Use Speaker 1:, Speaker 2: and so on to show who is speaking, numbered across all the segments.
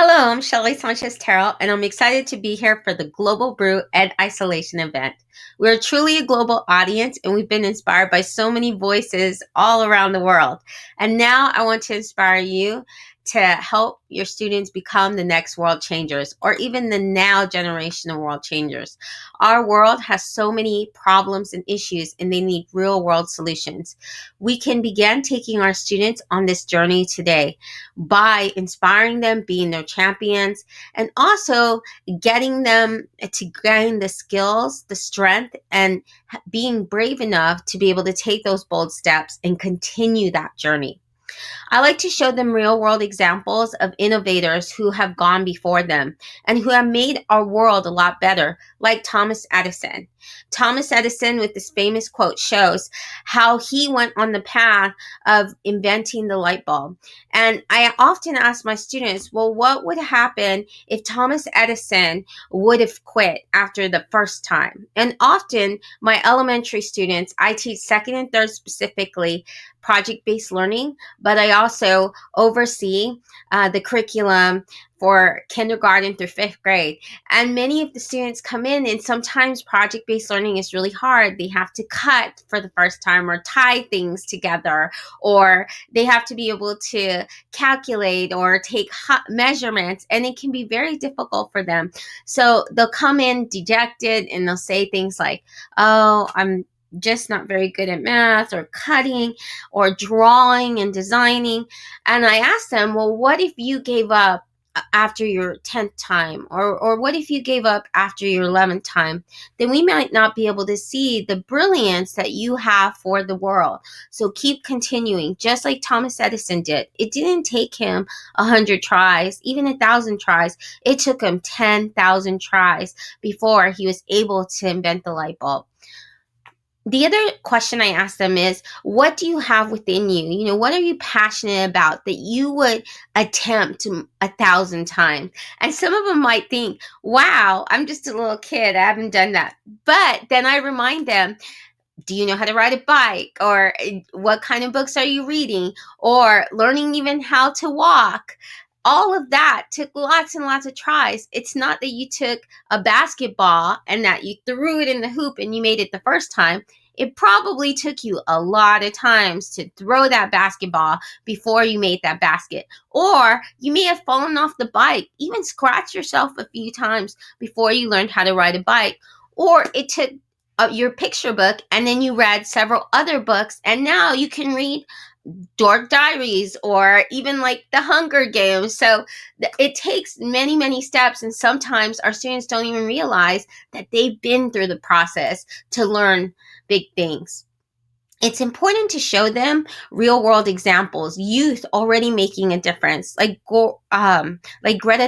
Speaker 1: Hello, I'm Shelly Sanchez Terrell, and I'm excited to be here for the Global Brew Ed Isolation event. We're truly a global audience, and we've been inspired by so many voices all around the world. And now I want to inspire you to help your students become the next world changers, or even the now generation of world changers. Our world has so many problems and issues, and they need real world solutions. We can begin taking our students on this journey today by inspiring them, being their champions, and also getting them to gain the skills, the strength, and being brave enough to be able to take those bold steps and continue that journey. I like to show them real world examples of innovators who have gone before them and who have made our world a lot better, like Thomas Edison. Thomas Edison, with this famous quote, shows how he went on the path of inventing the light bulb. And I often ask my students, well, what would happen if Thomas Edison would have quit after the first time? And often, my elementary students, I teach second and third specifically, project-based learning, but I also oversee the curriculum for kindergarten through fifth grade. And many of the students come in, and sometimes project-based learning is really hard. They have to cut for the first time or tie things together, or they have to be able to calculate or take measurements, and it can be very difficult for them. So they'll come in dejected and they'll say things like, oh, I'm just not very good at math or cutting or drawing and designing. And I asked them, well, what if you gave up after your 10th time? Or what if you gave up after your 11th time? Then we might not be able to see the brilliance that you have for the world. So keep continuing, just like Thomas Edison did. It didn't take him 100 tries, even 1,000 tries. It took him 10,000 tries before he was able to invent the light bulb. The other question I ask them is, what do you have within you? What are you passionate about that you would attempt 1,000 times? And some of them might think, wow, I'm just a little kid. I haven't done that. But then I remind them, do you know how to ride a bike? Or what kind of books are you reading? Or learning even how to walk? All of that took lots and lots of tries. It's not that you took a basketball and that you threw it in the hoop and you made it the first time. It probably took you a lot of times to throw that basketball before you made that basket. Or you may have fallen off the bike, even scratched yourself a few times before you learned how to ride a bike. Or it took your picture book and then you read several other books, and now you can read Dork Diaries or even like the Hunger Games. So it takes many, many steps, and sometimes our students don't even realize that they've been through the process to learn big things. It's important to show them real world examples, youth already making a difference, like Greta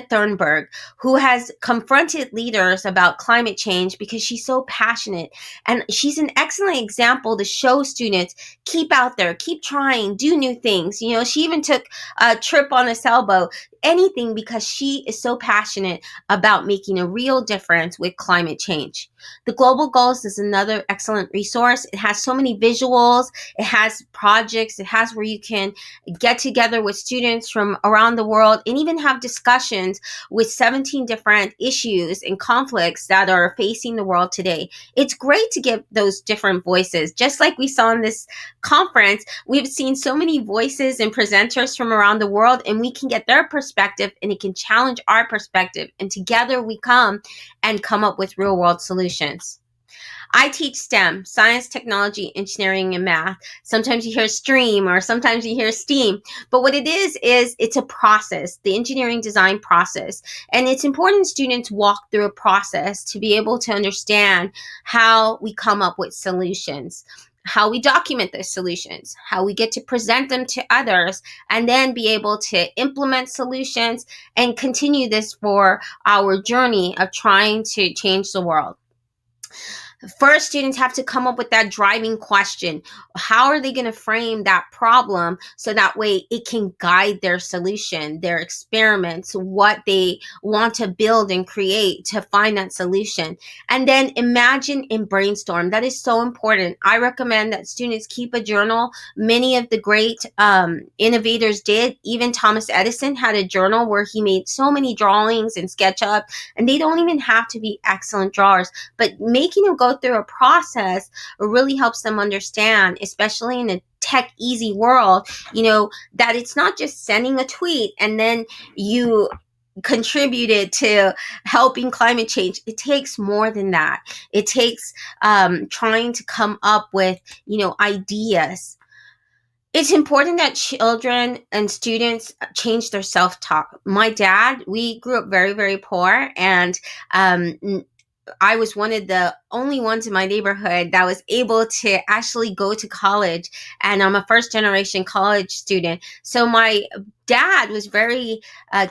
Speaker 1: Thunberg, who has confronted leaders about climate change because she's so passionate. And she's an excellent example to show students, keep out there, keep trying, do new things. She even took a trip on a sailboat, anything, because she is so passionate about making a real difference with climate change. The Global Goals is another excellent resource. It has so many visuals, it has projects, it has where you can get together with students from around the world and even have discussions with 17 different issues and conflicts that are facing the world today. It's great to get those different voices. Just like we saw in this conference, we've seen so many voices and presenters from around the world, and we can get their perspective and it can challenge our perspective. And together we come up with real world solutions. I teach STEM, science, technology, engineering, and math. Sometimes you hear STREAM or sometimes you hear STEAM. But what it is it's a process, the engineering design process. And it's important students walk through a process to be able to understand how we come up with solutions, how we document those solutions, how we get to present them to others, and then be able to implement solutions and continue this for our journey of trying to change the world. First, students have to come up with that driving question. How are they going to frame that problem so that way it can guide their solution, their experiments, what they want to build and create to find that solution? And then imagine and brainstorm. That is so important. I recommend that students keep a journal. Many of the great innovators did. Even Thomas Edison had a journal where he made so many drawings and SketchUp, and they don't even have to be excellent drawers, but making them go through a process really helps them understand, especially in a tech easy world, that it's not just sending a tweet and then you contributed to helping climate change. It takes more than that. It takes trying to come up with, ideas. It's important that children and students change their self-talk. My dad, we grew up very, very poor, and um, I was one of the only ones in my neighborhood that was able to actually go to college. And I'm a first generation college student. So my dad was very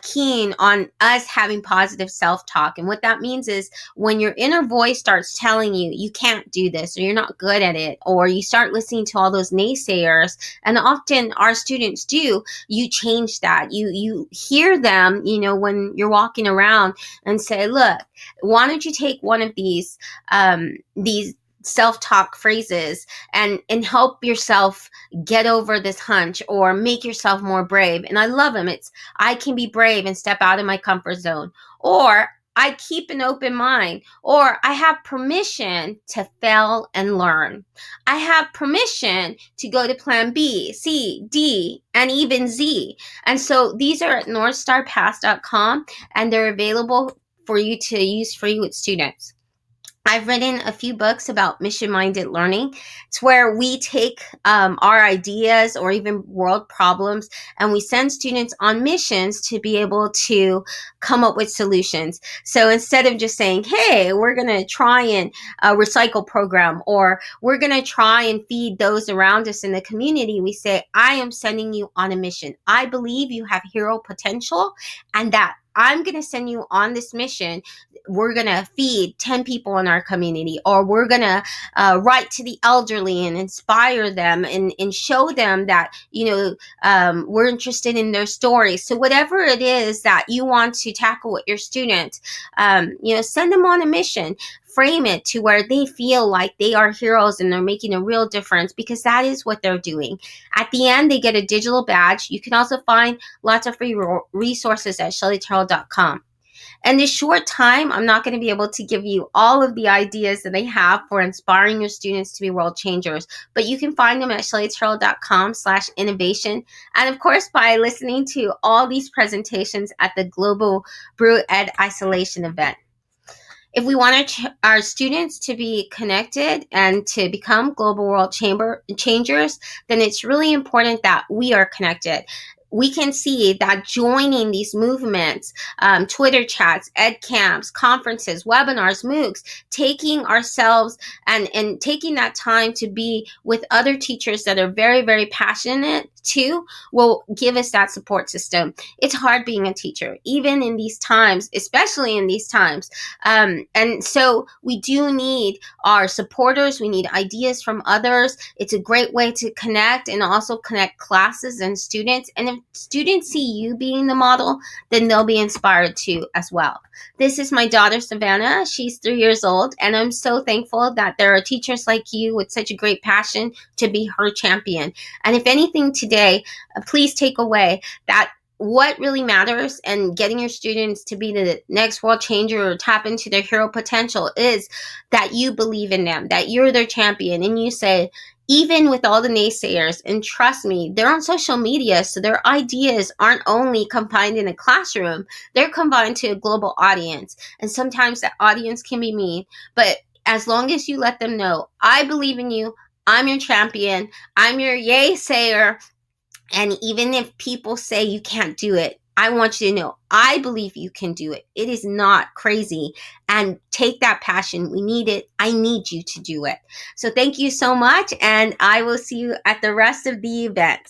Speaker 1: keen on us having positive self talk. And what that means is when your inner voice starts telling you, you can't do this, or you're not good at it, or you start listening to all those naysayers, and often our students do, you change that. You hear them, when you're walking around, and say, look, why don't you take one of these self-talk phrases and help yourself get over this hunch or make yourself more brave. And I love them. It's, I can be brave and step out of my comfort zone, or I keep an open mind, or I have permission to fail and learn. I have permission to go to plan B, C, D, and even Z. And so these are at northstarpass.com, and they're available for you to use free with students. I've written a few books about mission-minded learning. It's where we take our ideas or even world problems, and we send students on missions to be able to come up with solutions. So instead of just saying, hey, we're going to try and recycle program, or we're going to try and feed those around us in the community, we say, I am sending you on a mission. I believe you have hero potential, and that I'm going to send you on this mission. We're going to feed 10 people in our community, or we're going to write to the elderly and inspire them and show them that, we're interested in their stories. So whatever it is that you want to tackle with your students, send them on a mission. Frame it to where they feel like they are heroes and they're making a real difference, because that is what they're doing. At the end, they get a digital badge. You can also find lots of free resources at ShellyTerrell.com. In this short time, I'm not going to be able to give you all of the ideas that I have for inspiring your students to be world changers, but you can find them at ShellyTerrell.com/innovation. And of course, by listening to all these presentations at the Global Brew Ed Isolation event. If we want our students to be connected and to become global world changers, then it's really important that we are connected. We can see that joining these movements, Twitter chats, ed camps, conferences, webinars, MOOCs, taking ourselves and taking that time to be with other teachers that are very, very passionate too, will give us that support system. It's hard being a teacher, even in these times, especially in these times. And so we do need our supporters. We need ideas from others. It's a great way to connect and also connect classes and students. And if students see you being the model, then they'll be inspired too as well. This is my daughter, Savannah. She's 3 years old, and I'm so thankful that there are teachers like you with such a great passion to be her champion. And if anything today, please take away that what really matters and getting your students to be the next world changer or tap into their hero potential is that you believe in them, that you're their champion, and you say, even with all the naysayers, and trust me, they're on social media, so their ideas aren't only confined in a classroom, they're confined to a global audience. And sometimes that audience can be mean, but as long as you let them know, I believe in you, I'm your champion, I'm your yay sayer, and even if people say you can't do it, I want you to know, I believe you can do it. It is not crazy. And take that passion. We need it. I need you to do it. So thank you so much. And I will see you at the rest of the event.